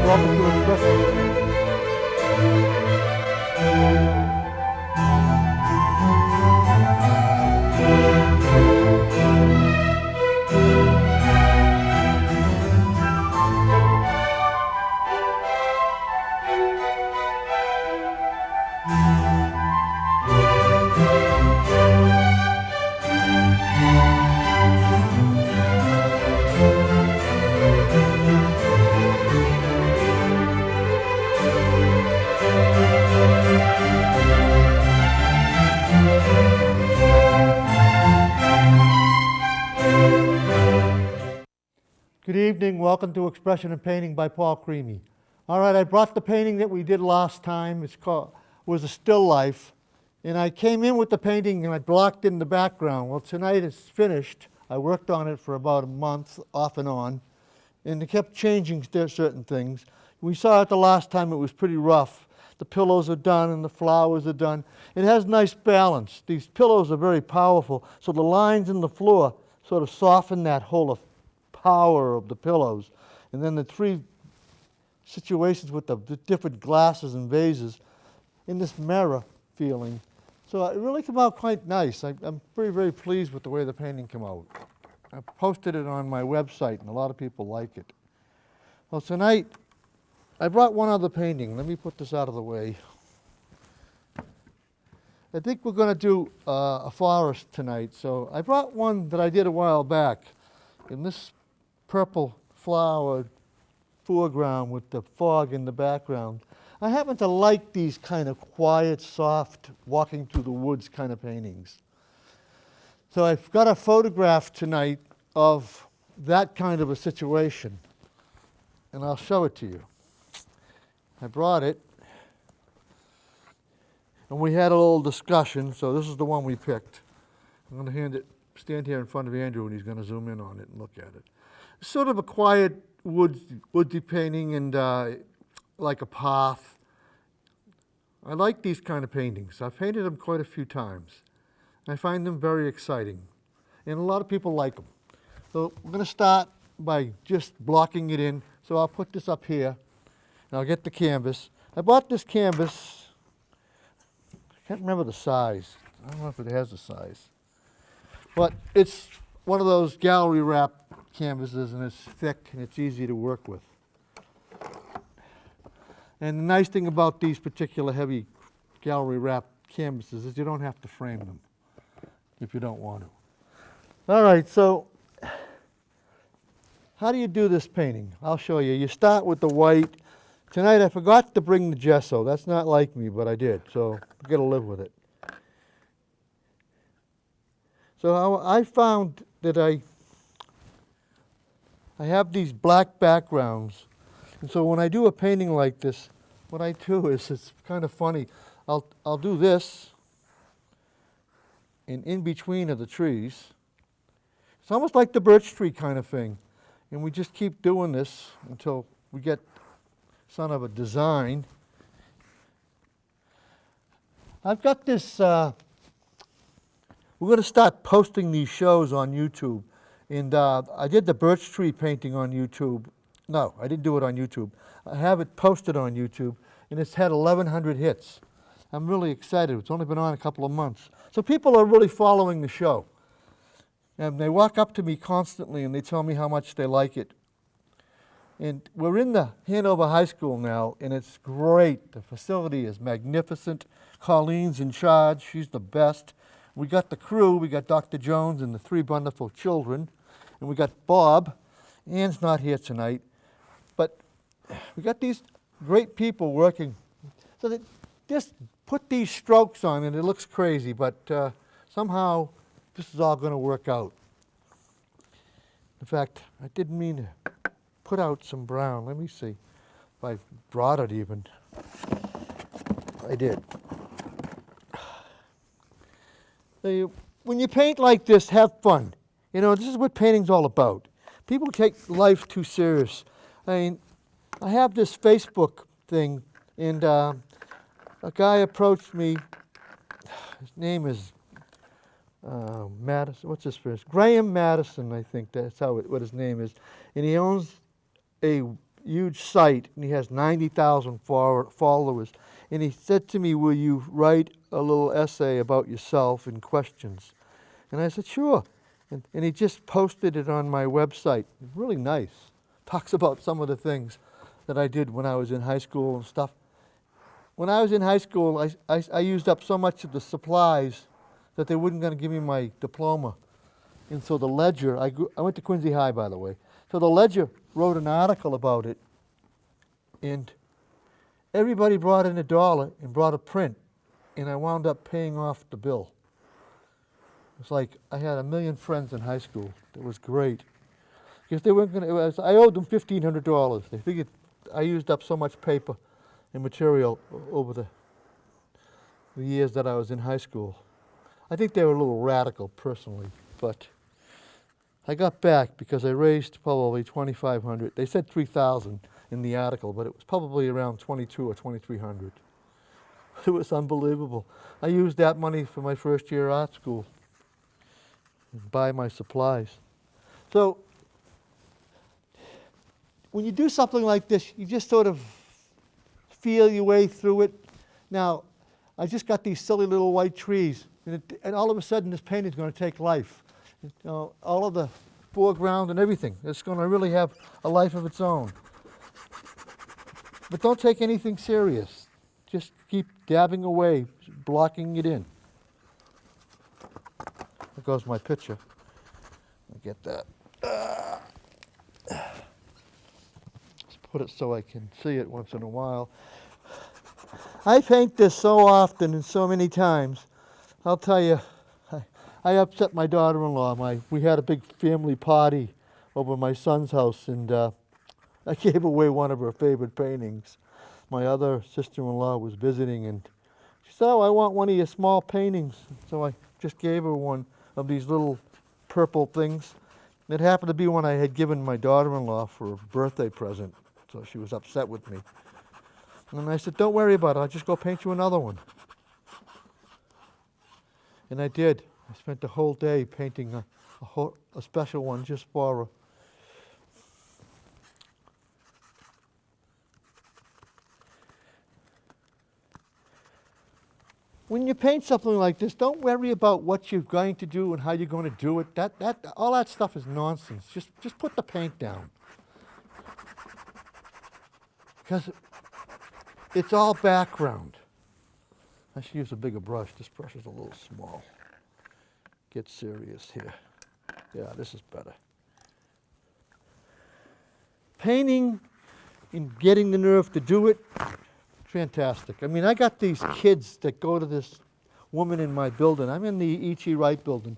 welcome to Express. Good evening, welcome to Expression and Painting by Paul Crimi. All right, I brought the painting that we did last time. Was a still life. And I came in with the painting and I blocked in the background. Well, tonight it's finished. I worked on it for about a month, off and on, and it kept changing certain things. We saw it the last time, it was pretty rough. The pillows are done and the flowers are done. It has nice balance. These pillows are very powerful, so the lines in the floor sort of soften that whole power of the pillows. And then the three situations with the different glasses and vases in this mirror feeling. So it really came out quite nice. I'm very, very pleased with the way the painting came out. I posted it on my website and a lot of people like it. Well, tonight I brought one other painting. Let me put this out of the way. I think we're going to do a forest tonight. So I brought one that I did a while back in this purple flowered foreground with the fog in the background. I happen to like these kind of quiet, soft, walking through the woods kind of paintings. So I've got a photograph tonight of that kind of a situation, and I'll show it to you. I brought it, and we had a little discussion, so this is the one we picked. I'm going to stand here in front of Andrew, and he's going to zoom in on it and look at it. It's sort of a quiet woodsy painting and like a path. I like these kind of paintings. I've painted them quite a few times. I find them very exciting, and a lot of people like them. So we're going to start by just blocking it in. So I'll put this up here, and I'll get the canvas. I bought this canvas. I can't remember the size. I don't know if it has a size. But it's one of those gallery wrap canvases, and it's thick and it's easy to work with. And the nice thing about these particular heavy gallery wrap canvases is you don't have to frame them if you don't want to. All right, so how do you do this painting? I'll show you. You start with the white. Tonight I forgot to bring the gesso. That's not like me, but I did, so I've got to live with it. So I found that I have these black backgrounds. And so when I do a painting like this, what I do is, it's kind of funny. I'll do this, and in between are the trees. It's almost like the birch tree kind of thing. And we just keep doing this until we get some of a design. I've got this, we're going to start posting these shows on YouTube. And I did the birch tree painting on YouTube. No, I didn't do it on YouTube. I have it posted on YouTube, and it's had 1,100 hits. I'm really excited. It's only been on a couple of months. So people are really following the show. And they walk up to me constantly, and they tell me how much they like it. And we're in the Hanover High School now, and it's great. The facility is magnificent. Colleen's in charge. She's the best. We got the crew. We got Dr. Jones and the three wonderful children. And we got Bob. Ann's not here tonight. But we got these great people working. So they just put these strokes on, and it looks crazy, but somehow this is all going to work out. In fact, I didn't mean to put out some brown. Let me see if I brought it even. I did. When you paint like this, have fun. You know, this is what painting's all about. People take life too serious. I mean, I have this Facebook thing, and a guy approached me. His name is Madison. What's his first? Graham Madison, I think that's what his name is. And he owns a huge site, and he has 90,000 followers. And he said to me, will you write a little essay about yourself and questions? And I said, sure. And he just posted it on my website. Really nice. Talks about some of the things that I did when I was in high school and stuff. When I was in high school, I used up so much of the supplies that they weren't going to give me my diploma. And so the Ledger, I went to Quincy High, by the way. So the Ledger wrote an article about it, and everybody brought in $1 and brought a print, and I wound up paying off the bill. It's like I had 1 million friends in high school. It was great. Because they weren't going to, I owed them $1,500. They figured I used up so much paper and material over the years that I was in high school. I think they were a little radical personally, but I got back because I raised probably $2,500. They said $3,000 in the article, but it was probably around $2,200 or $2,300. It was unbelievable. I used that money for my first year art school and buy my supplies. So when you do something like this, you just sort of feel your way through it. Now, I just got these silly little white trees, and all of a sudden this painting is going to take life. You know, all of the foreground and everything. It's going to really have a life of its own. But don't take anything serious. Just keep dabbing away, blocking it in. There goes my picture. I'll get that. Let's put it so I can see it once in a while. I paint this so often and so many times. I'll tell you, I upset my daughter-in-law. We had a big family party over my son's house, and I gave away one of her favorite paintings. My other sister-in-law was visiting, and she said, oh, I want one of your small paintings. So I just gave her one of these little purple things. It happened to be one I had given my daughter-in-law for a birthday present, so she was upset with me. And I said, don't worry about it, I'll just go paint you another one. And I did. I spent the whole day painting a special one just for her. When you paint something like this, don't worry about what you're going to do and how you're going to do it. All that stuff is nonsense. Just put the paint down. Because it's all background. I should use a bigger brush. This brush is a little small. Get serious here. Yeah, this is better. Painting and getting the nerve to do it, fantastic. I mean, I got these kids that go to this woman in my building. I'm in the E.T. Wright building,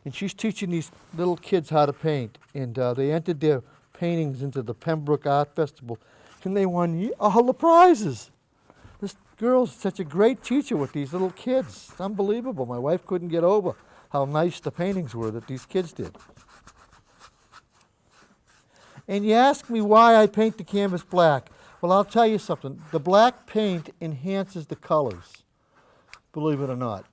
and she's teaching these little kids how to paint. And they entered their paintings into the Pembroke Art Festival, and they won all the prizes. This girl's such a great teacher with these little kids. It's unbelievable. My wife couldn't get over how nice the paintings were that these kids did. And you ask me why I paint the canvas black. Well, I'll tell you something. The black paint enhances the colors, believe it or not.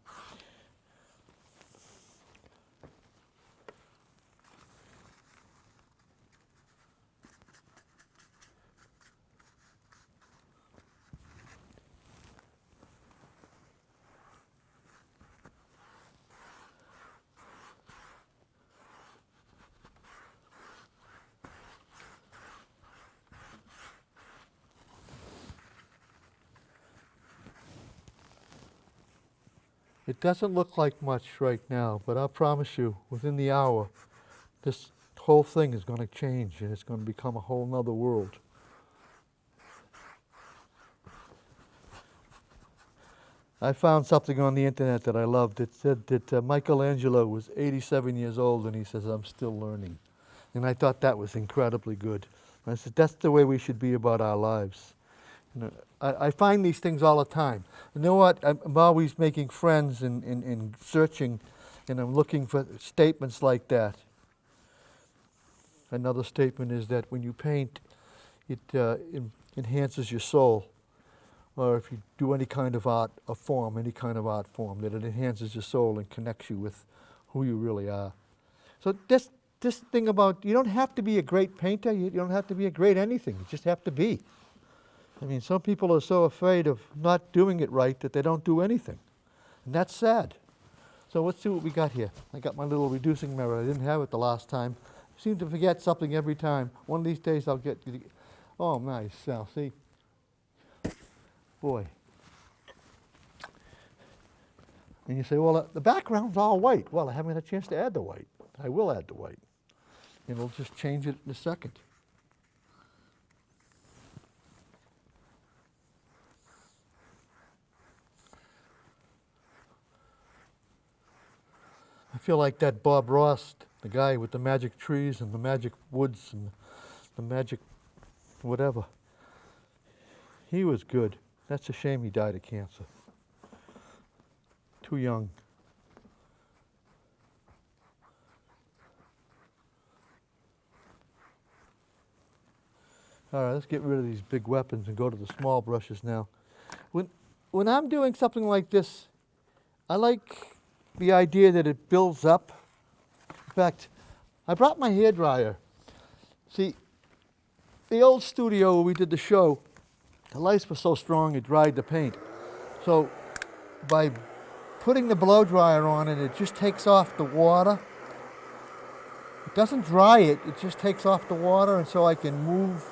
It doesn't look like much right now, but I'll promise you, within the hour, this whole thing is going to change and it's going to become a whole nother world. I found something on the internet that I loved. It said that Michelangelo was 87 years old and he says, I'm still learning. And I thought that was incredibly good. And I said, that's the way we should be about our lives. You know, I find these things all the time. You know what? I'm always making friends and searching, and I'm looking for statements like that. Another statement is that when you paint, it enhances your soul. Or if you do any kind of art, any kind of art form, that it enhances your soul and connects you with who you really are. So this thing about you don't have to be a great painter, you don't have to be a great anything, you just have to be. I mean, some people are so afraid of not doing it right that they don't do anything. And that's sad. So let's see what we got here. I got my little reducing mirror. I didn't have it the last time. I seem to forget something every time. One of these days I'll get, oh, nice. Now, see? Boy. And you say, well, the background's all white. Well, I haven't had a chance to add the white. I will add the white. And we'll just change it in a second. I feel like that Bob Ross, the guy with the magic trees and the magic woods and the magic whatever. He was good. That's a shame he died of cancer. Too young. All right, let's get rid of these big weapons and go to the small brushes now. When I'm doing something like this, I like the idea that it builds up. In fact, I brought my hairdryer. See, the old studio where we did the show, the lights were so strong it dried the paint. So by putting the blow dryer on it just takes off the water. It doesn't dry it, it just takes off the water, and so I can move.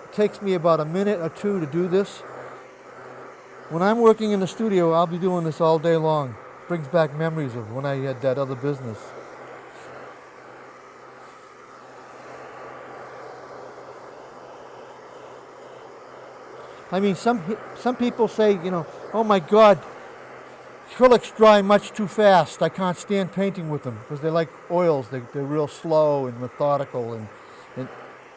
It takes me about a minute or two to do this. When I'm working in the studio, I'll be doing this all day long. Brings back memories of when I had that other business. I mean, some people say, you know, oh my God, acrylics dry much too fast. I can't stand painting with them because they're like oils. They're real slow and methodical, and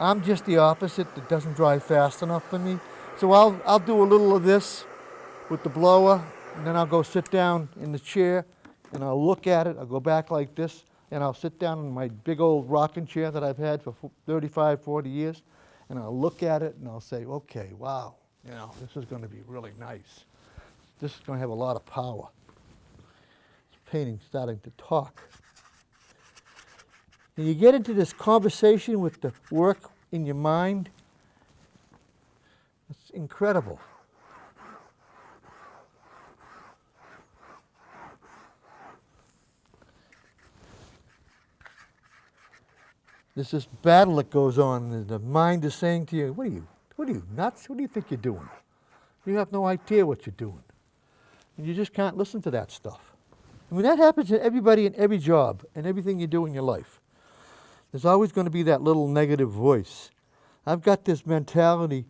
I'm just the opposite. It doesn't dry fast enough for me. So I'll do a little of this with the blower, and then I'll go sit down in the chair and I'll look at it. I'll go back like this and I'll sit down in my big old rocking chair that I've had for 35, 40 years, and I'll look at it and I'll say, okay, wow, you know, this is going to be really nice. This is going to have a lot of power. This painting's starting to talk. And you get into this conversation with the work in your mind. It's incredible. There's this battle that goes on, and the mind is saying to you, what are you, nuts? What do you think you're doing? You have no idea what you're doing. And you just can't listen to that stuff. I mean, that happens to everybody in every job and everything you do in your life. There's always going to be that little negative voice. I've got this mentality.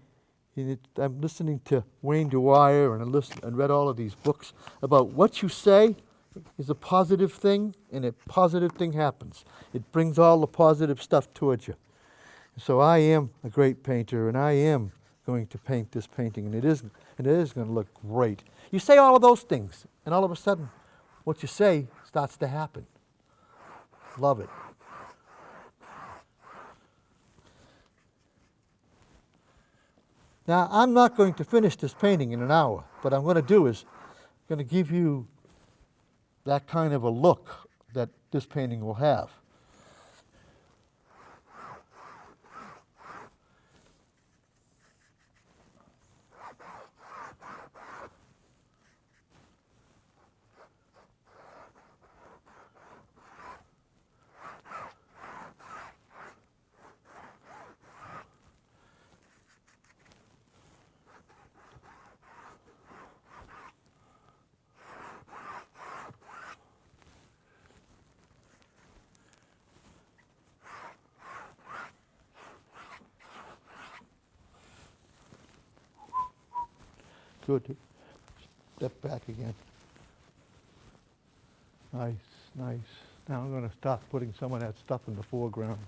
I'm listening to Wayne Dwyer, and I read all of these books about what you say is a positive thing, and a positive thing happens. It brings all the positive stuff towards you. So I am a great painter, and I am going to paint this painting, and it is going to look great. You say all of those things, and all of a sudden, what you say starts to happen. Love it. Now, I'm not going to finish this painting in an hour. What I'm going to do is I'm going to give you that kind of a look that this painting will have. Good. Step back again. Nice, nice. Now I'm going to start putting some of that stuff in the foreground.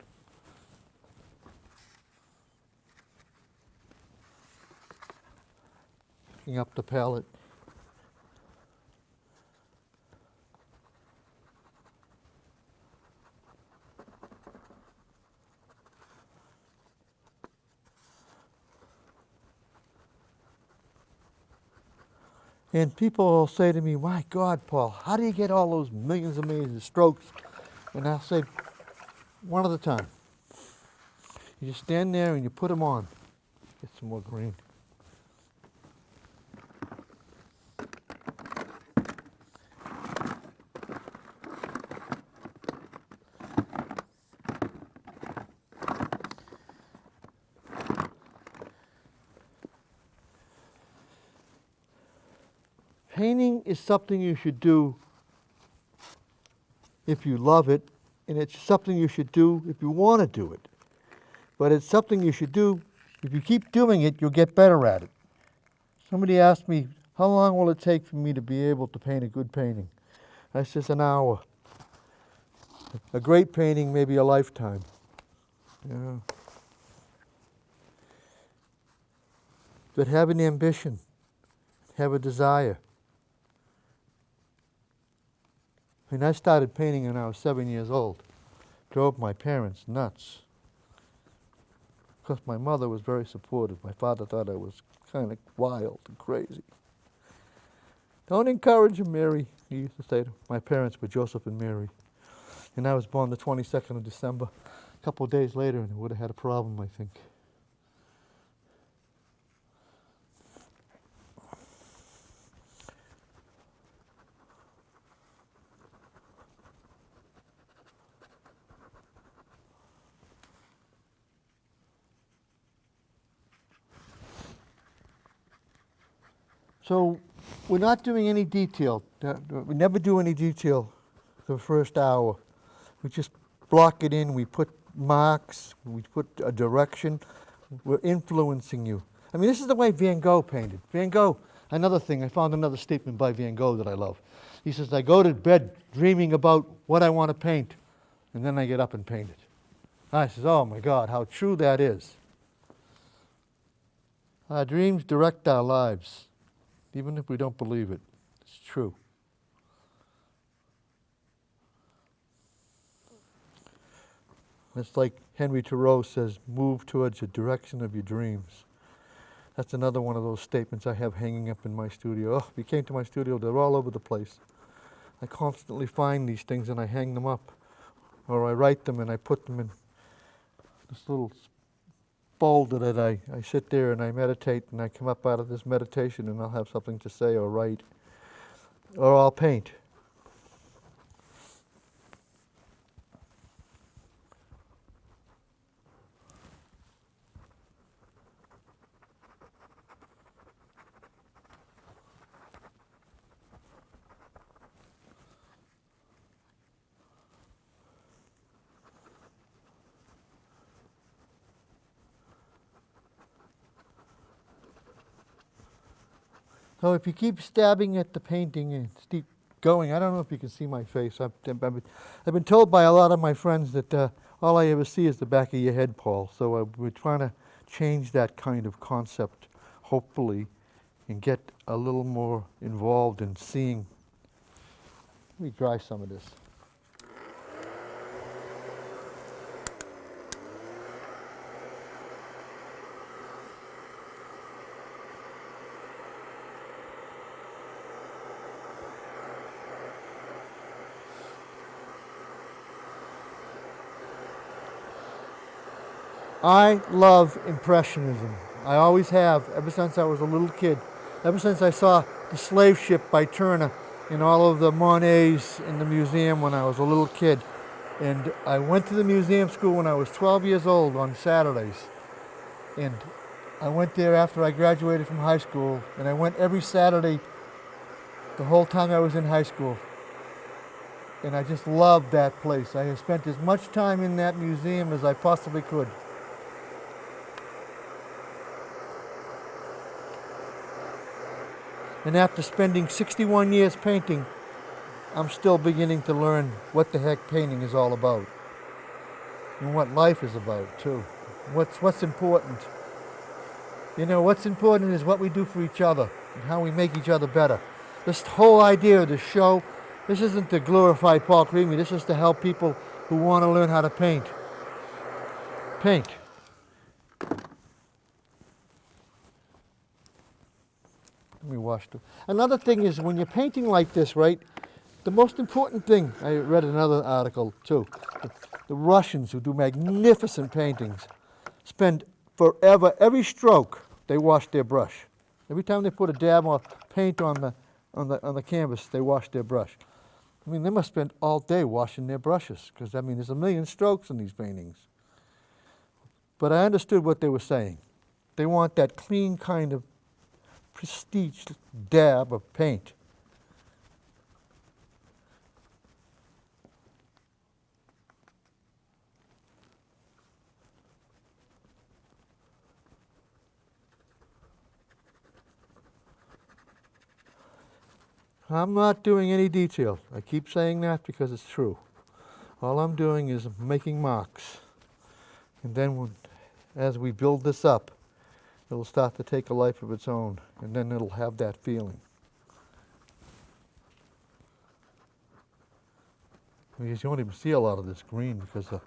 Picking up the palette. And people will say to me, my God, Paul, how do you get all those millions of strokes? And I'll say, one at a time. You just stand there and you put them on. Get some more green. Painting is something you should do if you love it, and it's something you should do if you want to do it. But it's something you should do, if you keep doing it, you'll get better at it. Somebody asked me, how long will it take for me to be able to paint a good painting? I says, an hour. A great painting, maybe a lifetime. Yeah. But have an ambition, have a desire. I mean, I started painting when I was 7 years old. Drove my parents nuts. Because my mother was very supportive. My father thought I was kind of wild and crazy. Don't encourage him, Mary, he used to say to my parents were Joseph and Mary. And I was born the 22nd of December. A couple of days later, and I would have had a problem, I think. So we're not doing any detail. We never do any detail the first hour. We just block it in. We put marks. We put a direction. We're influencing you. I mean, this is the way Van Gogh painted. Van Gogh, another thing, I found another statement by Van Gogh that I love. He says, I go to bed dreaming about what I want to paint, and then I get up and paint it. I says, oh my God, how true that is. Our dreams direct our lives. Even if we don't believe it, it's true. It's like Henry Thoreau says, move towards the direction of your dreams. That's another one of those statements I have hanging up in my studio. Oh, if you came to my studio, they're all over the place. I constantly find these things and I hang them up. Or I write them and I put them in this little folder that I sit there and I meditate, and I come up out of this meditation and I'll have something to say or write, or I'll paint. So if you keep stabbing at the painting and keep going, I don't know if you can see my face. I've been told by a lot of my friends that all I ever see is the back of your head, Paul. So we're trying to change that kind of concept, hopefully, and get a little more involved in seeing. Let me dry some of this. I love Impressionism. I always have, ever since I was a little kid. Ever since I saw The Slave Ship by Turner and all of the Monets in the museum when I was a little kid. And I went to the museum school when I was 12 years old on Saturdays. And I went there after I graduated from high school, and I went every Saturday the whole time I was in high school. And I just loved that place. I have spent as much time in that museum as I possibly could. And after spending 61 years painting, I'm still beginning to learn what the heck painting is all about. And what life is about, too. What's important. You know, what's important is what we do for each other and how we make each other better. This whole idea of the show, this isn't to glorify Paul Crimi, this is to help people who want to learn how to paint. Paint. Let me wash the... Another thing is when you're painting like this, right, The most important thing, I read another article too, the Russians who do magnificent paintings spend forever, every stroke, they wash their brush. Every time they put a dab of paint on the canvas, they wash their brush. I mean, they must spend all day washing their brushes, because, I mean, there's a million strokes in these paintings. But I understood what they were saying. They want that clean kind of prestige dab of paint. I'm not doing any detail. I keep saying that because it's true. All I'm doing is making marks. And then as we build this up, it'll start to take a life of its own, and then it'll have that feeling. Because you won't even see a lot of this green because the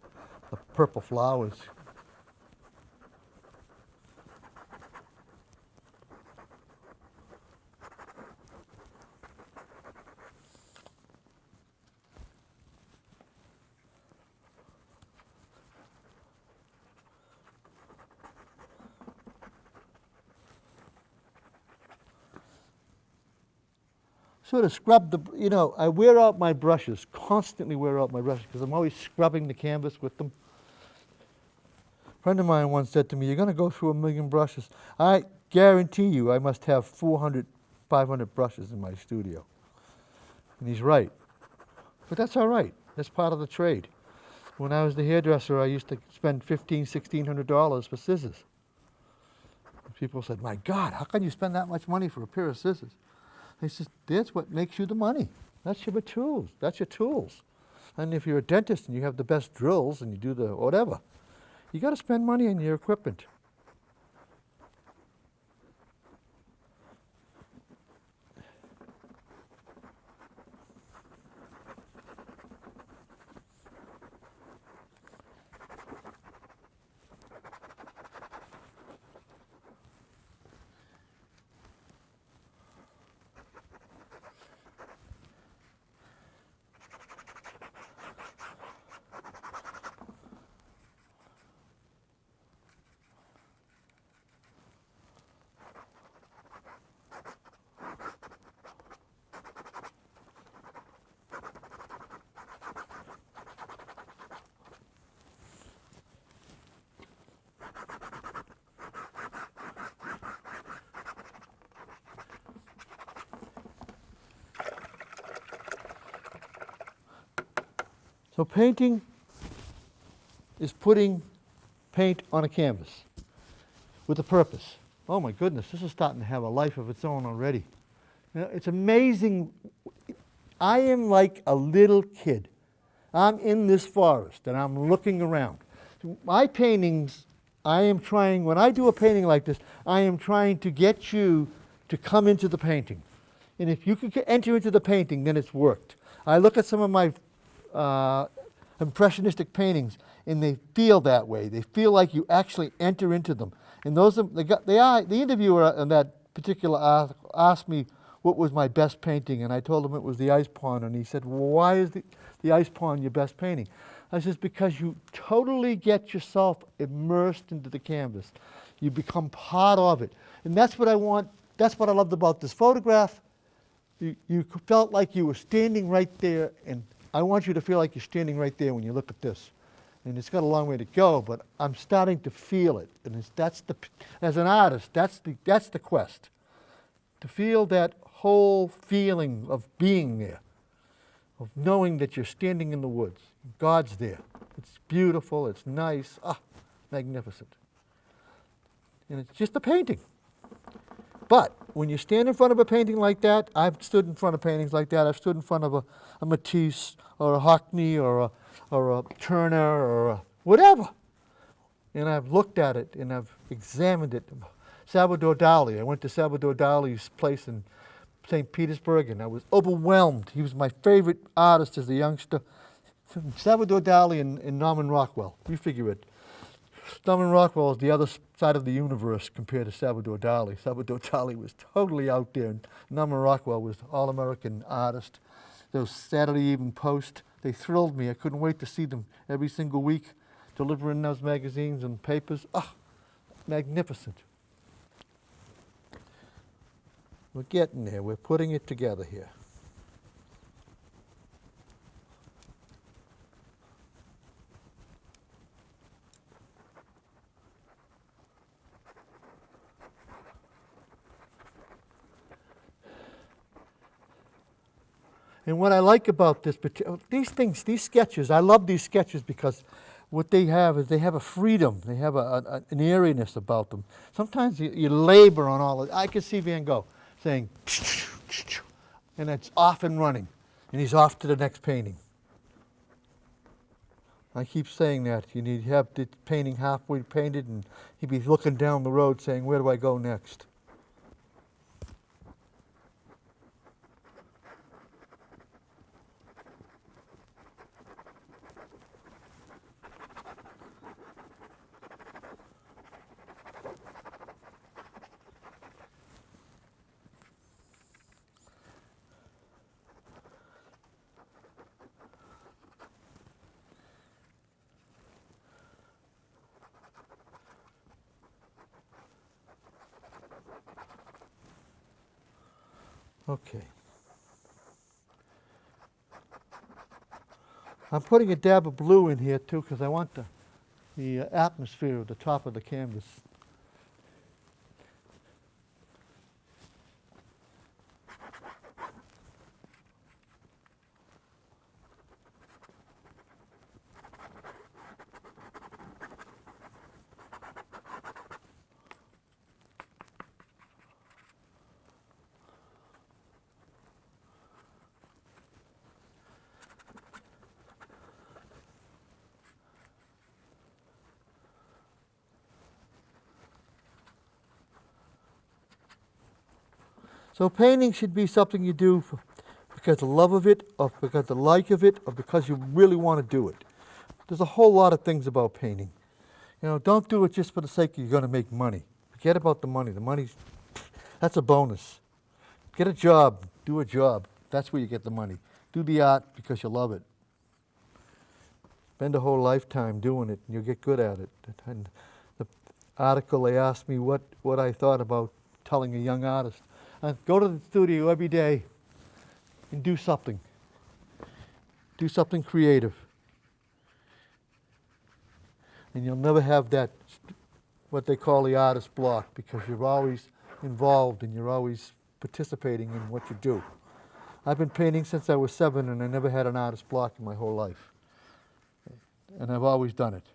purple flowers. Sort of scrub the, you know, I wear out my brushes, constantly wear out my brushes because I'm always scrubbing the canvas with them. A friend of mine once said to me, you're going to go through 1,000,000 brushes. I guarantee you I must have 400, 500 brushes in my studio. And he's right. But that's all right. That's part of the trade. When I was the hairdresser, I used to spend $1,500, $1,600 for scissors. People said, my God, how can you spend that much money for a pair of scissors? He says, that's what makes you the money. That's your tools. That's your tools. And if you're a dentist and you have the best drills and you do the whatever, you got to spend money on your equipment. So painting is putting paint on a canvas with a purpose. Oh my goodness, this is starting to have a life of its own already. You know, it's amazing. I am like a little kid. I'm in this forest and I'm looking around. My paintings, I am trying, when I do a painting like this, I am trying to get you to come into the painting. And if you can enter into the painting, then it's worked. I look at some of my impressionistic paintings, and they feel that way. They feel like you actually enter into them. And those, the interviewer in that particular article asked me what was my best painting, and I told him it was the ice pond, and he said, well, why is the ice pond your best painting? I says, because you totally get yourself immersed into the canvas. You become part of it. And that's what I want, that's what I loved about this photograph. You felt like you were standing right there, and I want you to feel like you're standing right there when you look at this. And it's got a long way to go, but I'm starting to feel it. And as an artist, that's the quest. To feel that whole feeling of being there, of knowing that you're standing in the woods. God's there. It's beautiful, it's nice, magnificent. And it's just a painting. But when you stand in front of a painting like that, I've stood in front of paintings like that. I've stood in front of a Matisse or a Hockney or a Turner or a whatever. And I've looked at it and I've examined it. Salvador Dali, I went to Salvador Dali's place in St. Petersburg and I was overwhelmed. He was my favorite artist as a youngster. Salvador Dali and Norman Rockwell, you figure it. Norman Rockwell is the other side of the universe compared to Salvador Dali. Salvador Dali was totally out there, and Norman Rockwell was all-American artist. those Saturday Evening Post. They thrilled me. I couldn't wait to see them every single week, delivering those magazines and papers. Ah, magnificent. We're getting there. We're putting it together here. And what I like about this, these things, these sketches, I love these sketches because what they have is they have a freedom. They have an airiness about them. Sometimes you labor on all of it. I can see Van Gogh saying, and it's off and running, and he's off to the next painting. I keep saying that. You need to have the painting halfway painted, and he'd be looking down the road saying, where do I go next? Okay. I'm putting a dab of blue in here too because I want the atmosphere at the top of the canvas. So painting should be something you do because of love of it, or because of the like of it, or because you really want to do it. There's a whole lot of things about painting. You know, don't do it just for the sake of you're going to make money. Forget about the money. The money's, that's a bonus. Get a job. Do a job. That's where you get the money. Do the art because you love it. Spend a whole lifetime doing it, and you'll get good at it. And the article, they asked me what I thought about telling a young artist. Go to the studio every day and do something. Do something creative. And you'll never have that, what they call the artist block, because you're always involved and you're always participating in what you do. I've been painting since I was 7 and I never had an artist block in my whole life. And I've always done it.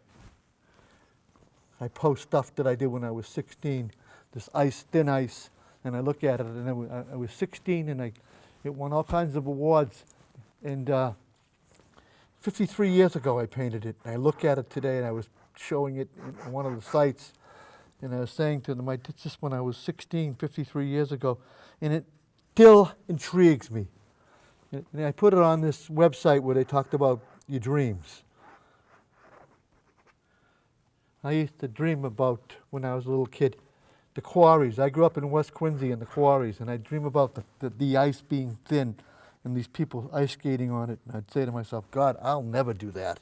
I post stuff that I did when I was 16, this ice, thin ice, and I look at it, and I was 16, and it won all kinds of awards. And 53 years ago, I painted it. And I look at it today, and I was showing it in one of the sites, and I was saying to them, I did this when I was 16, 53 years ago, and it still intrigues me. And I put it on this website where they talked about your dreams. I used to dream about, when I was a little kid, the quarries. I grew up in West Quincy in the quarries, and I'd dream about the ice being thin and these people ice skating on it. And I'd say to myself, God, I'll never do that.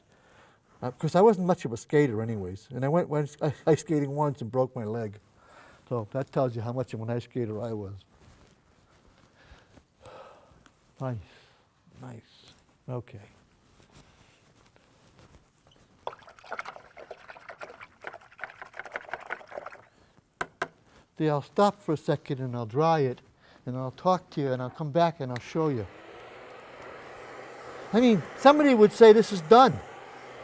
Because I wasn't much of a skater anyways. And I went ice skating once and broke my leg. So that tells you how much of an ice skater I was. Nice, nice. Okay. See, I'll stop for a second and I'll dry it, and I'll talk to you, and I'll come back and I'll show you. I mean, somebody would say this is done.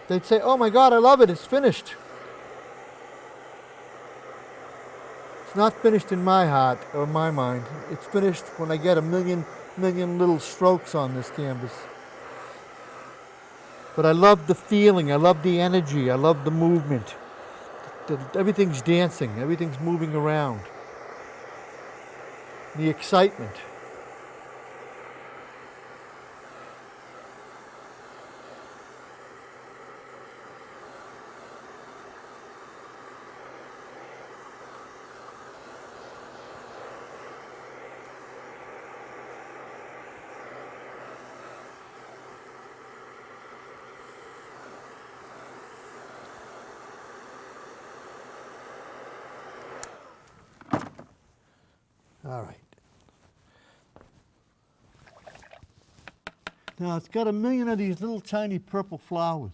They'd say, oh my God, I love it, it's finished. It's not finished in my heart or my mind. It's finished when I get a million little strokes on this canvas. But I love the feeling, I love the energy, I love the movement. Everything's dancing, everything's moving around. The excitement. All right. Now it's got a million of these little tiny purple flowers.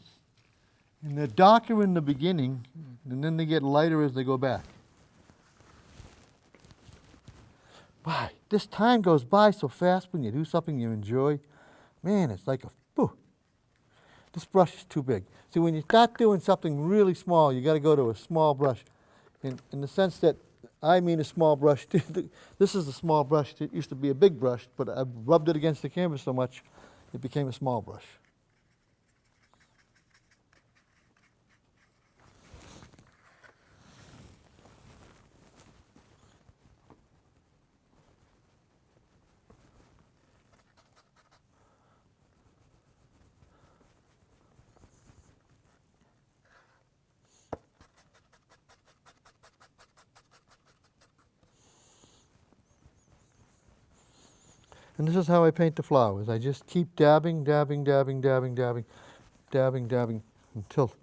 And they're darker in the beginning, and then they get lighter as they go back. Wow, this time goes by so fast when you do something you enjoy. Man, it's like a, whew. This brush is too big. See, when you start doing something really small, you got to go to a small brush. In the sense that I mean a small brush. This is a small brush. It used to be a big brush, but I rubbed it against the canvas so much, it became a small brush. And this is how I paint the flowers. I just keep dabbing, dabbing, dabbing, dabbing, dabbing, dabbing, dabbing, until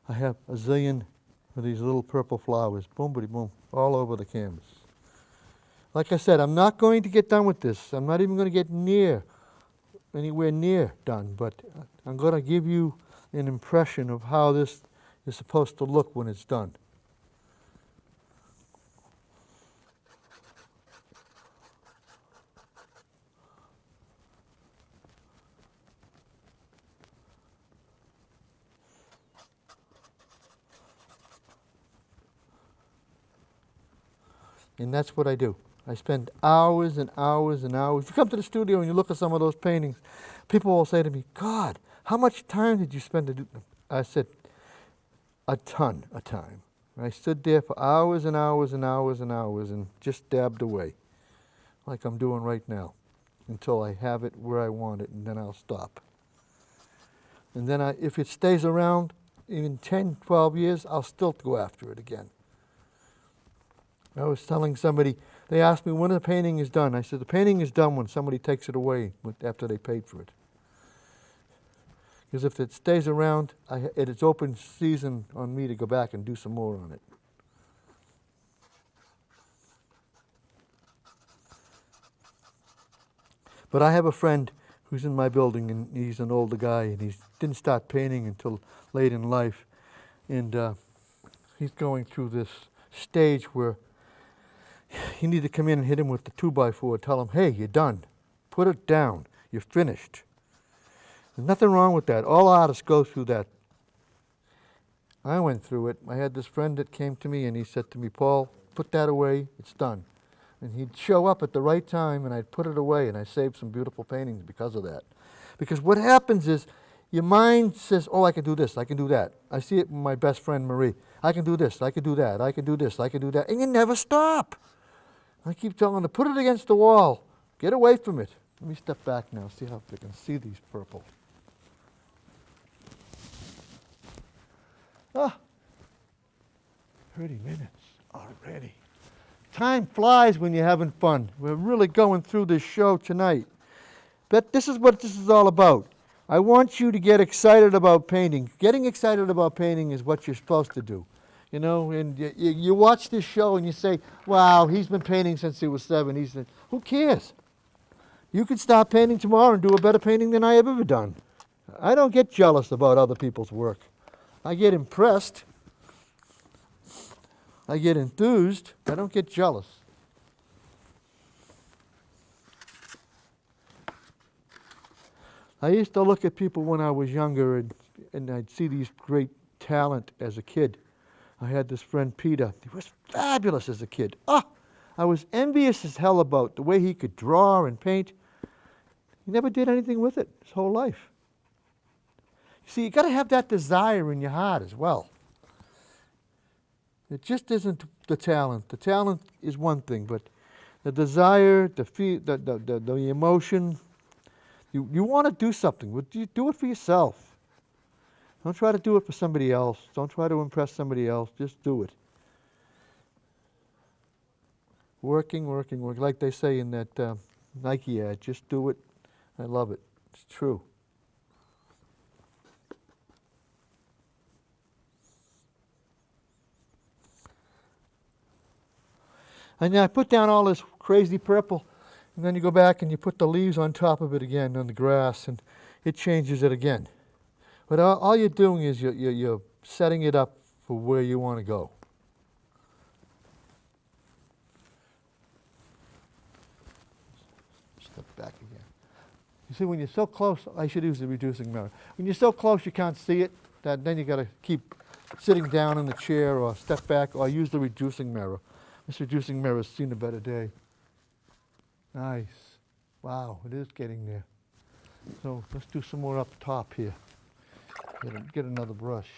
I have a zillion of these little purple flowers, boom, bitty, boom, all over the canvas. Like I said, I'm not going to get done with this. I'm not even going to get anywhere near done, but I'm going to give you an impression of how this is supposed to look when it's done. And that's what I do. I spend hours and hours and hours. If you come to the studio and you look at some of those paintings, people will say to me, God, how much time did you spend to do them? I said, a ton of time. I stood there for hours and hours and hours and hours and just dabbed away, like I'm doing right now, until I have it where I want it, and then I'll stop. And then if it stays around, even 10, 12 years, I'll still go after it again. I was telling somebody, they asked me when the painting is done. I said, the painting is done when somebody takes it away after they paid for it. Because if it stays around, it's open season on me to go back and do some more on it. But I have a friend who's in my building, and he's an older guy, and he didn't start painting until late in life. And he's going through this stage where you need to come in and hit him with the 2x4, tell him, hey, you're done. Put it down. You're finished. There's nothing wrong with that. All artists go through that. I went through it. I had this friend that came to me and he said to me, Paul, put that away. It's done. And he'd show up at the right time and I'd put it away, and I saved some beautiful paintings because of that. Because what happens is your mind says, oh, I can do this, I can do that. I see it with my best friend Marie. I can do this, I can do that, I can do this, I can do that. And you never stop. I keep telling her, put it against the wall. Get away from it. Let me step back now, see how I can see these purple. Ah, 30 minutes already. Time flies when you're having fun. We're really going through this show tonight. But this is what this is all about. I want you to get excited about painting. Getting excited about painting is what you're supposed to do. You know, and you watch this show and you say, wow, he's been painting since he was 7. Who cares? You could start painting tomorrow and do a better painting than I have ever done. I don't get jealous about other people's work. I get impressed. I get enthused. I don't get jealous. I used to look at people when I was younger and I'd see these great talent as a kid. I had this friend Peter. He was fabulous as a kid. I was envious as hell about the way he could draw and paint. He never did anything with it his whole life. You see, you got to have that desire in your heart as well. It just isn't the talent. The talent is one thing, but the desire, the emotion, you want to do something. You do it for yourself. Don't try to do it for somebody else. Don't try to impress somebody else. Just do it. Working, working, working. Like they say in that Nike ad, just do it. I love it. It's true. And I put down all this crazy purple. And then you go back and you put the leaves on top of it again on the grass, and it changes it again. But all you're doing is you're setting it up for where you want to go. Step back again. You see, when you're so close, I should use the reducing mirror. When you're so close you can't see it, then you got to keep sitting down in the chair or step back or use the reducing mirror. This reducing mirror has seen a better day. Nice. Wow, it is getting there. So let's do some more up top here. Get another brush.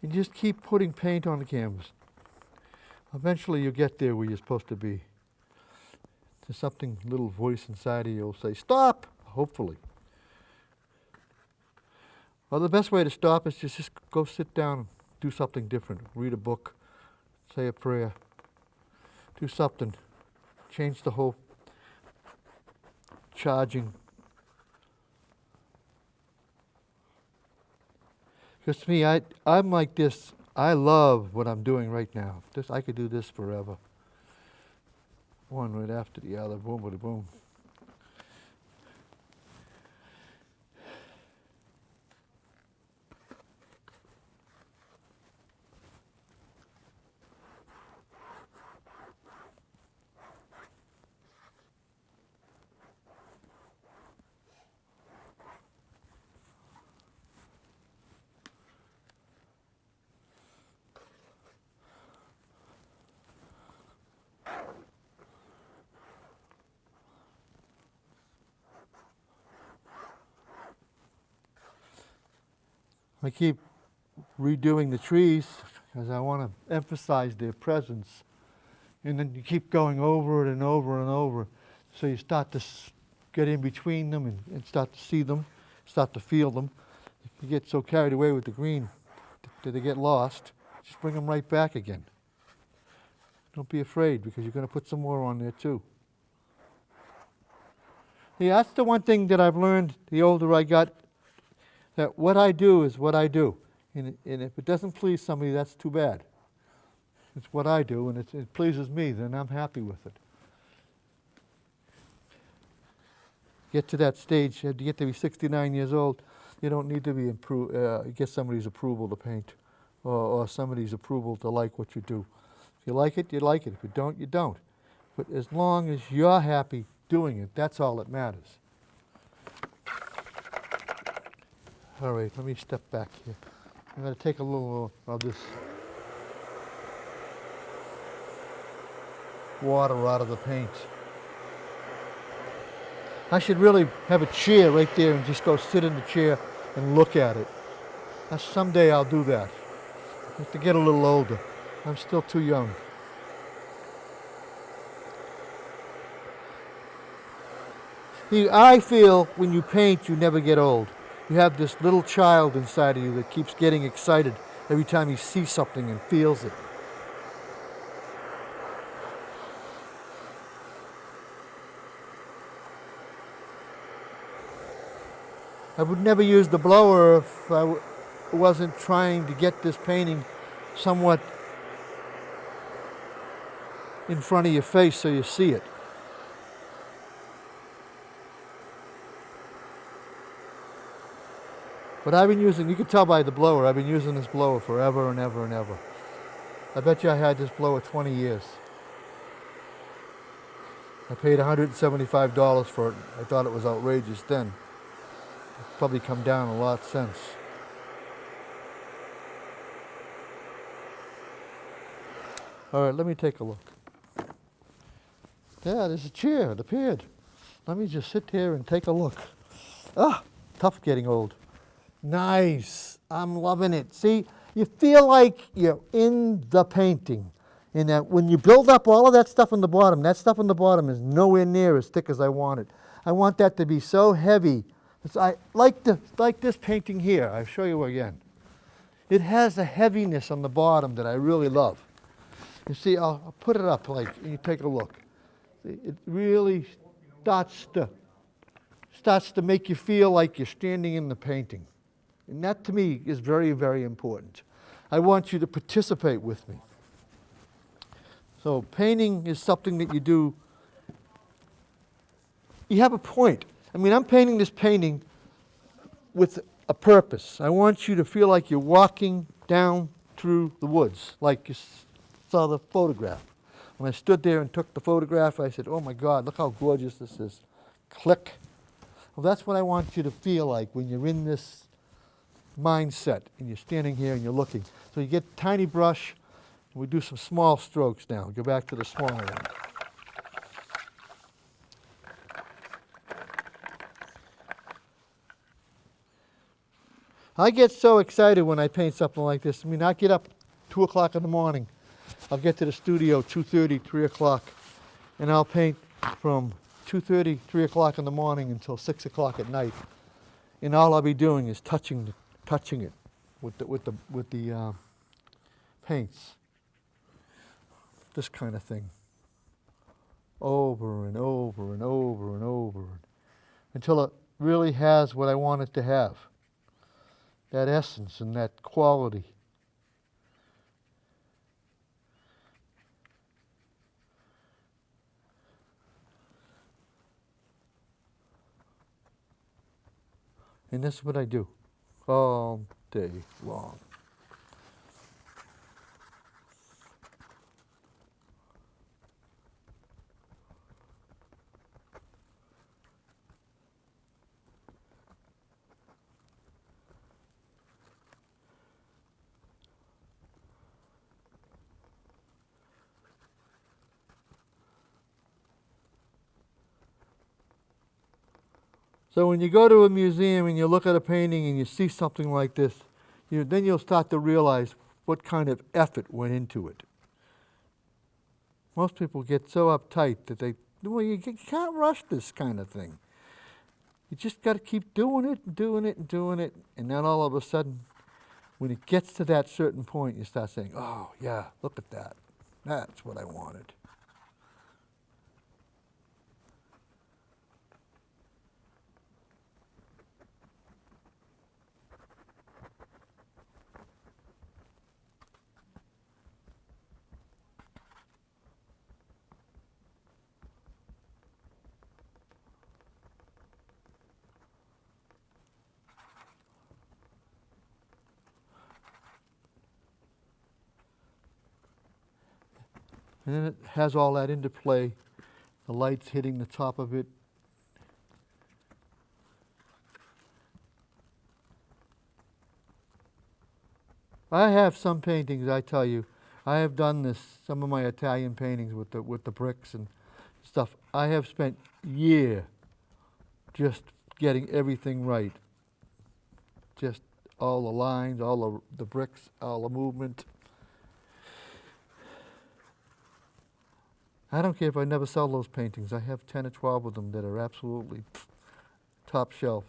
And just keep putting paint on the canvas. Eventually you'll get there where you're supposed to be. There's something, little voice inside of you will say, stop, hopefully. Well, the best way to stop is just go sit down and do something different. Read a book, say a prayer, do something. Change the whole charging. Because to me, I'm like this. I love what I'm doing right now. I could do this forever. One right after the other, boom, boom, boom. I keep redoing the trees because I want to emphasize their presence. And then you keep going over it and over and over. So you start to get in between them and start to see them, start to feel them. If you get so carried away with the green that they get lost, just bring them right back again. Don't be afraid because you're going to put some more on there too. Yeah, that's the one thing that I've learned the older I got, that what I do is what I do. And if it doesn't please somebody, that's too bad. It's what I do, and it pleases me, then I'm happy with it. Get to that stage, you get to be 69 years old, you don't need to be get somebody's approval to paint or somebody's approval to like what you do. If you like it, you like it. If you don't, you don't. But as long as you're happy doing it, that's all that matters. All right, let me step back here. I'm going to take a little of this water out of the paint. I should really have a chair right there and just go sit in the chair and look at it. Someday I'll do that. I have to get a little older. I'm still too young. See, I feel when you paint, you never get old. You have this little child inside of you that keeps getting excited every time he sees something and feels it. I would never use the blower if I wasn't trying to get this painting somewhat in front of your face so you see it. But I've been using, you can tell by the blower, I've been using this blower forever and ever and ever. I bet you I had this blower 20 years. I paid $175 for it. I thought it was outrageous then. It's probably come down a lot since. All right, let me take a look. Yeah, there's a chair. It appeared. Let me just sit here and take a look. Ah, tough getting old. Nice. I'm loving it. See, you feel like you're in the painting. And that when you build up all of that stuff on the bottom, that stuff on the bottom is nowhere near as thick as I want it. I want that to be so heavy. I like this painting here. I'll show you again. It has a heaviness on the bottom that I really love. You see, I'll put it up like, and you take a look. It really starts to make you feel like you're standing in the painting. And that to me is very, very important. I want you to participate with me. So painting is something that you do. You have a point. I mean, I'm painting this painting with a purpose. I want you to feel like you're walking down through the woods, like you saw the photograph. When I stood there and took the photograph, I said, oh my God, look how gorgeous this is. Click. Well, that's what I want you to feel like when you're in this mindset and you're standing here and you're looking. So you get a tiny brush, and we do some small strokes now. Go back to the smaller one. I get so excited when I paint something like this. I mean, I get up 2 o'clock in the morning. I'll get to the studio 2:30, 3 o'clock, and I'll paint from 2:30, 3 o'clock in the morning until 6 o'clock at night. And all I'll be doing is touching it with the paints. This kind of thing. Over and over and over and over until it really has what I want it to have. That essence and that quality. And that's what I do all day long. So when you go to a museum and you look at a painting and you see something like this, then you'll start to realize what kind of effort went into it. Most people get so uptight that you can't rush this kind of thing. You just got to keep doing it and doing it and doing it, and then all of a sudden, when it gets to that certain point, you start saying, oh yeah, look at that. That's what I wanted. And then it has all that interplay, the lights hitting the top of it. I have some paintings, I tell you. I have done this, some of my Italian paintings with the bricks and stuff. I have spent years just getting everything right. Just all the lines, all the bricks, all the movement. I don't care if I never sell those paintings. I have 10 or 12 of them that are absolutely top shelf.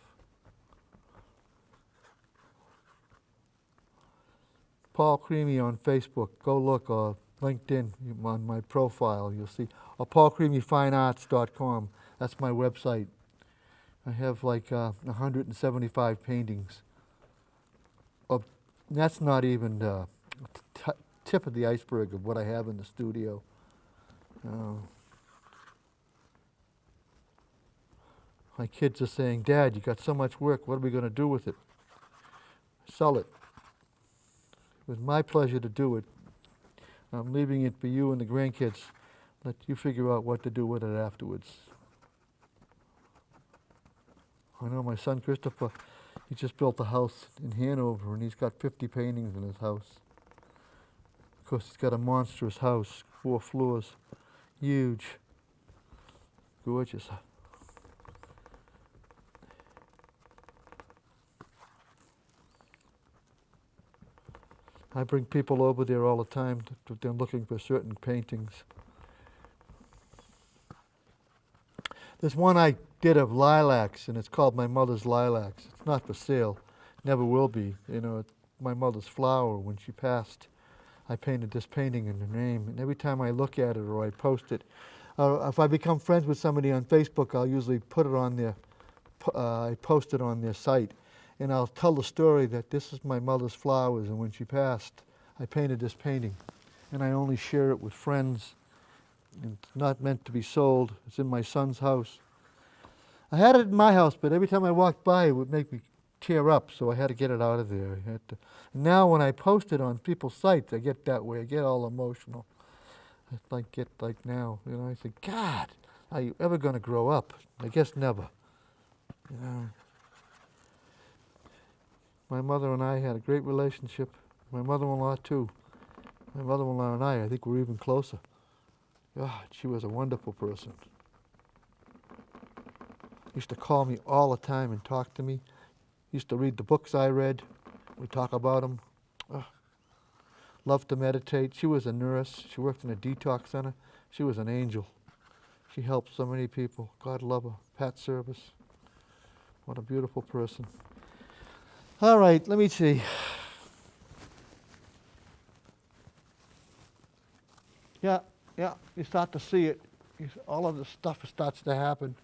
Paul Crimi on Facebook. Go look, or LinkedIn on my profile. You'll see. Or paulcremifinearts.com. That's my website. I have like 175 paintings. That's not even the tip of the iceberg of what I have in the studio. My kids are saying, Dad, you got so much work, what are we going to do with it? Sell it. It was my pleasure to do it. I'm leaving it for you and the grandkids. Let you figure out what to do with it afterwards. I know my son Christopher, he just built a house in Hanover and he's got 50 paintings in his house. Of course, he's got a monstrous house, 4 floors, huge, gorgeous. I bring people over there all the time to they're looking for certain paintings. There's one I did of lilacs, and it's called My Mother's Lilacs. It's not for sale, never will be. You know, it's my mother's flower. When she passed, I painted this painting in her name, and every time I look at it or I post it, if I become friends with somebody on Facebook, I'll usually put it on their, I post it on their site, and I'll tell the story that this is my mother's flowers, and when she passed, I painted this painting, and I only share it with friends. It's not meant to be sold. It's in my son's house. I had it in my house, but every time I walked by, it would make me tear up, so I had to get it out of there. And now when I post it on people's sites, I get that way. I get all emotional. I get like now, you know, I think, God, are you ever going to grow up? I guess never. You know. My mother and I had a great relationship. My mother-in-law, too. My mother-in-law and I think we're even closer. God, she was a wonderful person. Used to call me all the time and talk to me. Used to read the books I read. We'd talk about them. Loved to meditate. She was a nurse. She worked in a detox center. She was an angel. She helped so many people. God love her. Pat Service. What a beautiful person. All right, let me see. Yeah, you start to see it. All of the stuff starts to happen.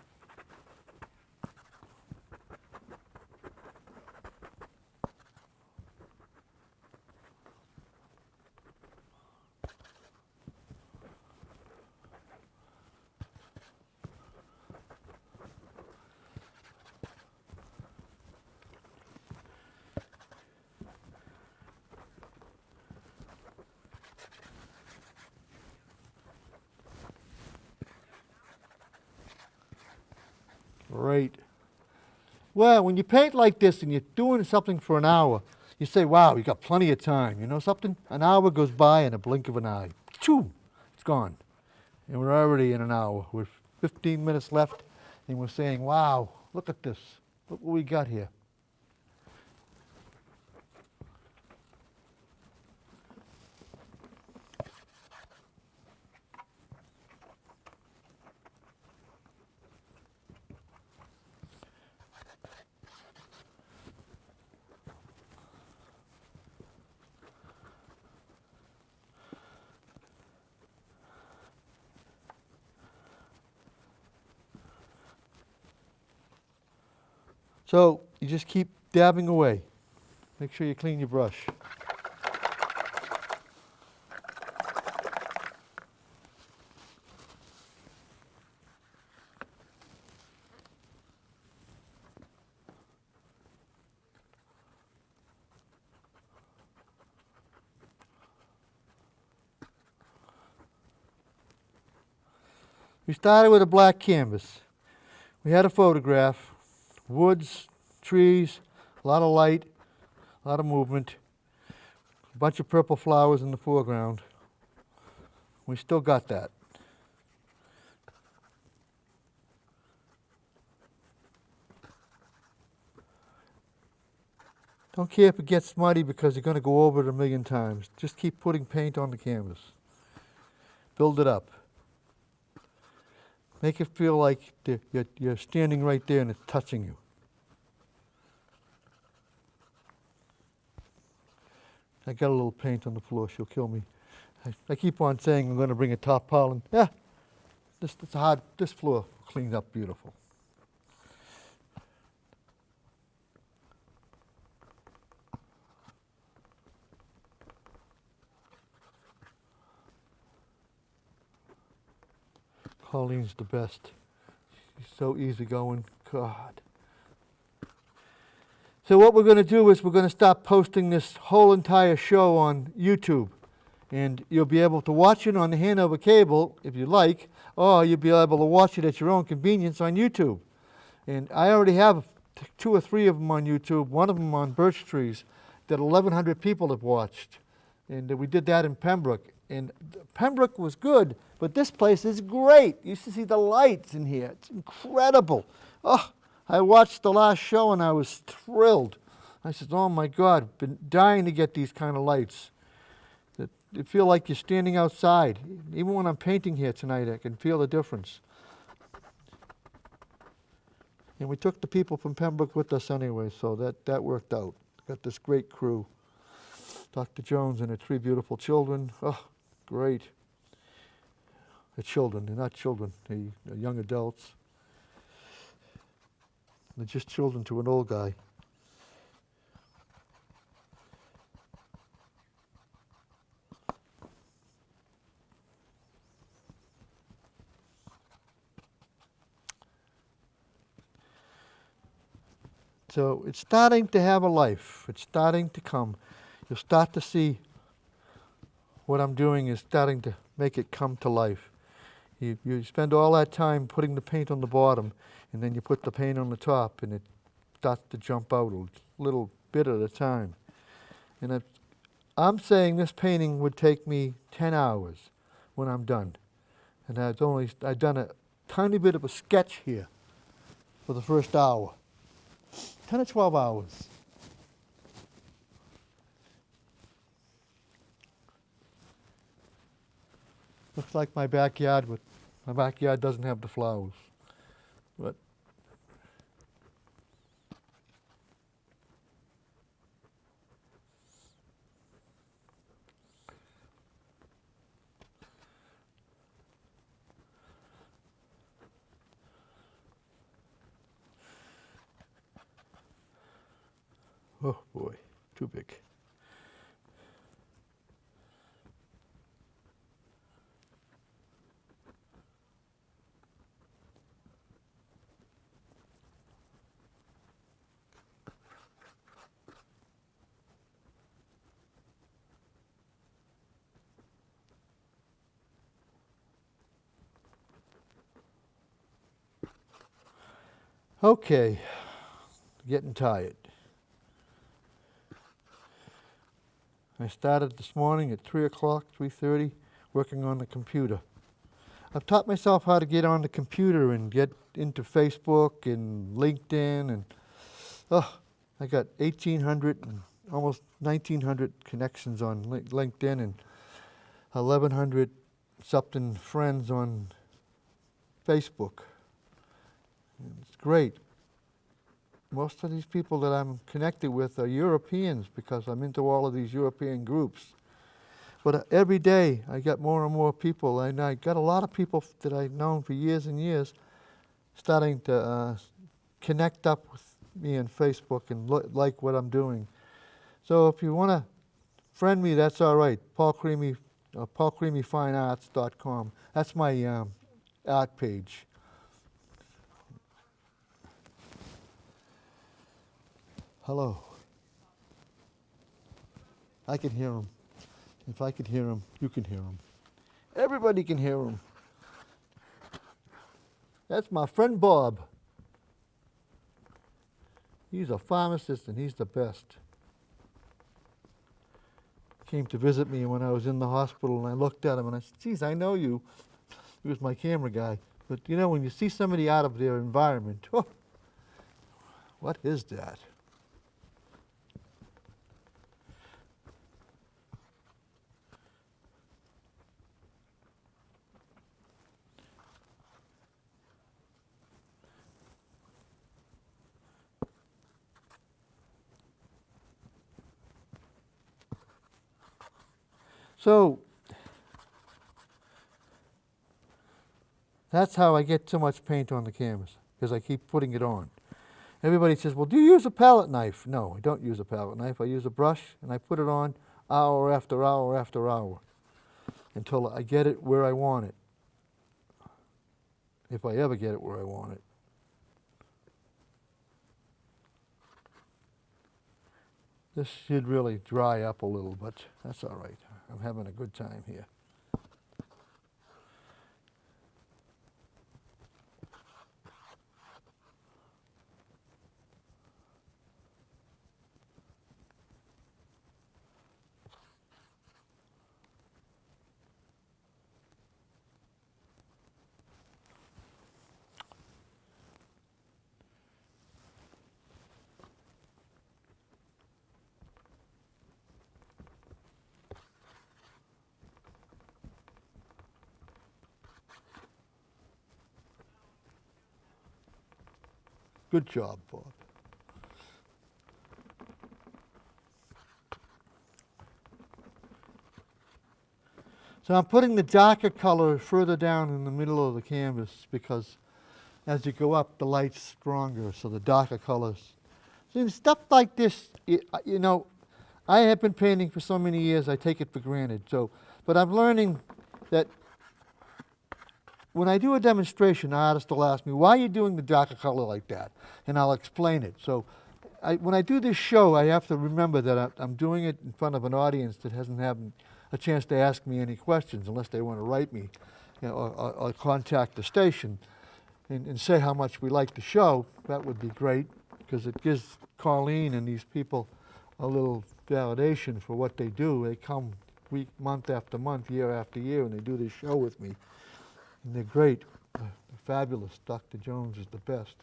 Right. Well, when you paint like this and you're doing something for an hour, you say, wow, you got plenty of time. You know something? An hour goes by in a blink of an eye. Choo! It's gone. And we're already in an hour. We're 15 minutes left, and we're saying, wow, look at this. Look what we got here. So you just keep dabbing away. Make sure you clean your brush. We started with a black canvas. We had a photograph, woods, trees, a lot of light, a lot of movement, a bunch of purple flowers in the foreground. We still got that. Don't care if it gets muddy because you're going to go over it a million times. Just keep putting paint on the canvas. Build it up. Make it feel like you're standing right there and it's touching you. I got a little paint on the floor. She'll kill me. I keep on saying I'm going to bring a top pollen. Yeah, this floor cleaned up beautiful. Colleen's the best. She's so easygoing. God. So what we're going to do is we're going to stop posting this whole entire show on YouTube. And you'll be able to watch it on the Hanover cable if you like, or you'll be able to watch it at your own convenience on YouTube. And I already have 2 or 3 of them on YouTube, one of them on birch trees that 1,100 people have watched. And we did that in Pembroke. And Pembroke was good, but this place is great. You should see the lights in here. It's incredible. Oh, I watched the last show and I was thrilled. I said, oh my God, I've been dying to get these kind of lights. You feel like you're standing outside. Even when I'm painting here tonight, I can feel the difference. And we took the people from Pembroke with us anyway, so that worked out. Got this great crew. Dr. Jones and her 3 beautiful children. Oh, great. The children, they're not children, they're young adults. They're just children to an old guy. So it's starting to have a life. It's starting to come. You'll start to see what I'm doing is starting to make it come to life. You spend all that time putting the paint on the bottom, and then you put the paint on the top, and it starts to jump out a little bit at a time. And I'm saying this painting would take me 10 hours when I'm done. And I've done a tiny bit of a sketch here for the first hour. 10 or 12 hours. Looks like my backyard, but my backyard doesn't have the flowers. But oh boy, too big. Okay, getting tired. I started this morning at 3 o'clock, 3:30, working on the computer. I've taught myself how to get on the computer and get into Facebook and LinkedIn, and I got 1,800 and almost 1,900 connections on LinkedIn and 1,100 something friends on Facebook. And it's great. Most of these people that I'm connected with are Europeans because I'm into all of these European groups. But every day I get more and more people, and I got a lot of people that I've known for years and years starting to connect up with me on Facebook and like what I'm doing. So if you want to friend me, that's all right. Paul Crimi, paulcrimifinearts.com. That's my art page. Hello. I can hear him. If I could hear him, you can hear him. Everybody can hear him. That's my friend Bob. He's a pharmacist and he's the best. Came to visit me when I was in the hospital, and I looked at him and I said, geez, I know you. He was my camera guy. But you know, when you see somebody out of their environment, oh, what is that? So that's how I get so much paint on the canvas, because I keep putting it on. Everybody says, well, do you use a palette knife? No, I don't use a palette knife. I use a brush, and I put it on hour after hour after hour until I get it where I want it, if I ever get it where I want it. This should really dry up a little, but that's all right. I'm having a good time here. Good job, Bob. So I'm putting the darker color further down in the middle of the canvas because as you go up, the light's stronger, so the darker colors. See, stuff like this, you know, I have been painting for so many years, I take it for granted. But I'm learning that when I do a demonstration, the artist will ask me, why are you doing the darker color like that? And I'll explain it. So when I do this show, I have to remember that I'm doing it in front of an audience that hasn't had a chance to ask me any questions unless they want to write me, you know, or contact the station and say how much we like the show. That would be great because it gives Colleen and these people a little validation for what they do. They come month after month, year after year, and they do this show with me. And they're great. They're fabulous. Dr. Jones is the best.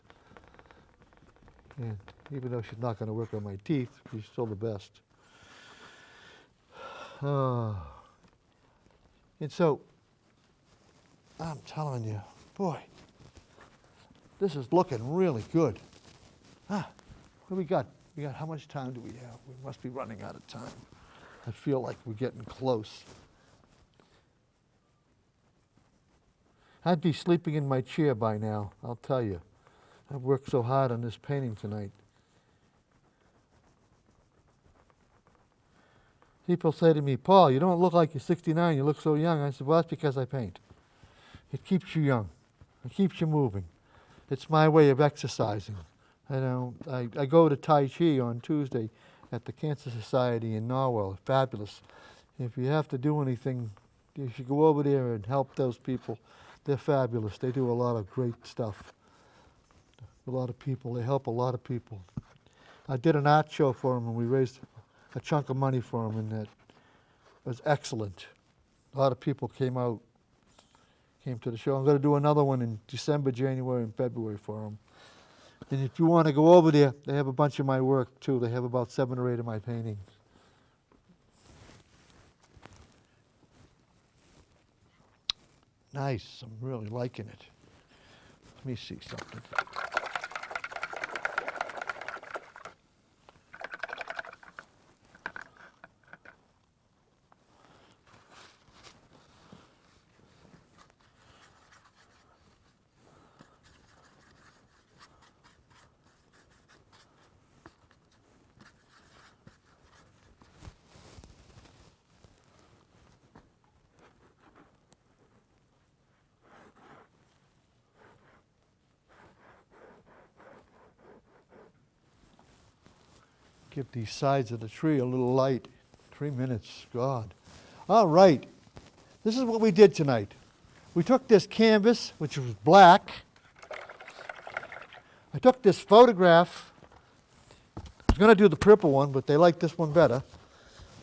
And even though she's not going to work on my teeth, she's still the best. And so, I'm telling you, boy, this is looking really good. What do we got? How much time do we have? We must be running out of time. I feel like we're getting close. I'd be sleeping in my chair by now, I'll tell you. I've worked so hard on this painting tonight. People say to me, Paul, you don't look like you're 69, you look so young. I said, well, that's because I paint. It keeps you young. It keeps you moving. It's my way of exercising. I go to Tai Chi on Tuesday at the Cancer Society in Norwell. Fabulous. If you have to do anything, you should go over there and help those people. They're fabulous. They do a lot of great stuff. A lot of people. They help a lot of people. I did an art show for them, and we raised a chunk of money for them, and that was excellent. A lot of people came to the show. I'm going to do another one in December, January, and February for them. And if you want to go over there, they have a bunch of my work, too. They have about 7 or 8 of my paintings. Nice. I'm really liking it. Let me see something. Give these sides of the tree a little light. 3 minutes, God. All right, this is what we did tonight. We took this canvas, which was black. I took this photograph. I was going to do the purple one, but they like this one better.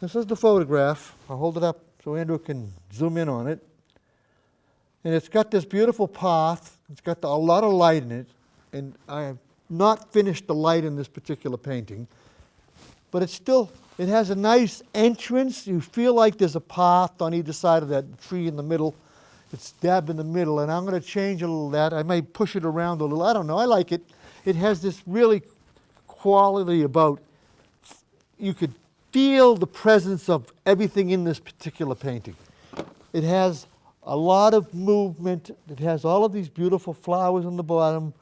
This is the photograph. I'll hold it up so Andrew can zoom in on it. And it's got this beautiful path. It's got a lot of light in it. And I have not finished the light in this particular painting. But it has a nice entrance. You feel like there's a path on either side of that tree in the middle. It's dab in the middle, and I'm going to change a little of that. I may push it around a little. I don't know. I like it. It has this really quality about, you could feel the presence of everything in this particular painting. It has a lot of movement. It has all of these beautiful flowers on the bottom.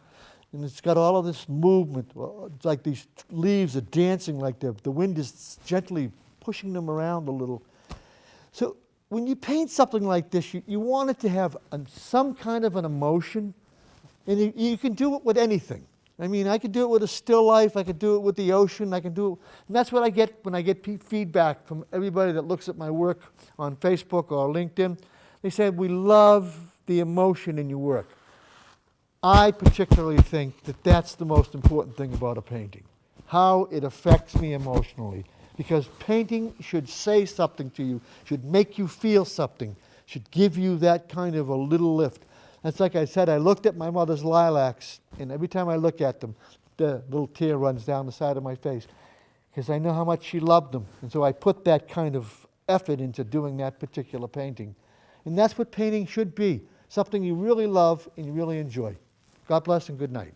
And it's got all of this movement. It's like these leaves are dancing, like the wind is gently pushing them around a little. So when you paint something like this, you want it to have some kind of an emotion. And you can do it with anything. I mean, I could do it with a still life, I could do it with the ocean, I can do it, and that's what I get when I get feedback from everybody that looks at my work on Facebook or LinkedIn. They say, we love the emotion in your work. I particularly think that that's the most important thing about a painting, how it affects me emotionally. Because painting should say something to you, should make you feel something, should give you that kind of a little lift. That's like I said, I looked at my mother's lilacs, and every time I look at them, the little tear runs down the side of my face, because I know how much she loved them. And so I put that kind of effort into doing that particular painting. And that's what painting should be, something you really love and you really enjoy. God bless and good night.